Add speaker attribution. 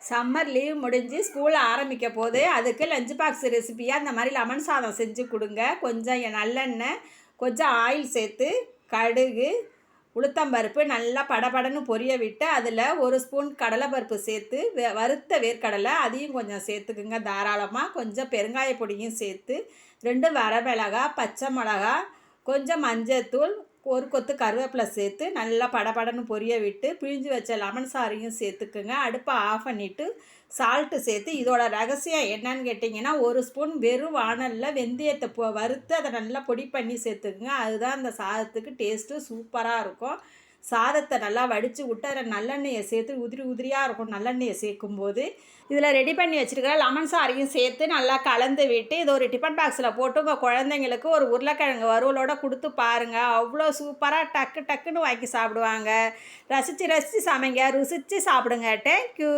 Speaker 1: Summer leave முடிஞ்சு school ஆரம்பிக்க போது அதுக்கு லஞ்ச் பாக்ஸ் ரெசிபியாக இந்த மாதிரி லெமன் சாதம் செஞ்சு கொடுங்க. கொஞ்சம் நல்லெண்ணெய், கொஞ்சம் ஆயில் சேர்த்து கடுகு, உளுத்தம்பருப்பு நல்லா படபடன்னு பொரிய விட்டு அதில் ஒரு ஸ்பூன் கடலைப்பருப்பு சேர்த்து வறுத்த வேர்க்கடலை அதையும் கொஞ்சம் சேர்த்துக்குங்க தாராளமாக. கொஞ்சம் பெருங்காய பொடியும் சேர்த்து 2 வரமிளகா, பச்சை மிளகா, கொஞ்சம் மஞ்சத்தூள், ஒரு கொத்து கருவேப்பிலை சேர்த்து நல்லா படபடன்னு பொரிய விட்டு பிழிஞ்சு வச்ச லெமன் சாறையும் சேர்த்துக்குங்க. அடுப்பை ஆஃப் பண்ணிவிட்டு சால்ட்டு சேர்த்து இதோட ரகசியம் என்னன்னு கேட்டிங்கன்னா, ஒரு ஸ்பூன் வெறும் வாணலில் வெந்தயத்தை வறுத்து அதை நல்லா பொடி பண்ணி சேர்த்துக்குங்க. அதுதான் அந்த சாதத்துக்கு டேஸ்ட்டு சூப்பராக இருக்கும். சாதத்தை நல்லா வடித்து விட்டு அதில் நல்லெண்ணெயை சேர்த்து உதிரி உதிரியாக இருக்கும். நல்லெண்ணெயை சேர்க்கும்போது இதில் ரெடி பண்ணி வச்சுருக்கிற லெமன் சாறையும் சேர்த்து நல்லா கலந்து விட்டு இது ஒரு டிஃபன் பாக்ஸில் போட்டு உங்கள் குழந்தைங்களுக்கு ஒரு உருளைக்கிழங்கு வறுவலோடு கொடுத்து பாருங்கள். அவ்வளோ சூப்பராக டக்கு டக்குன்னு வாங்கி சாப்பிடுவாங்க. ரசித்து ரசித்து சமைங்க, ருசித்து சாப்பிடுங்க. தேங்க்யூ.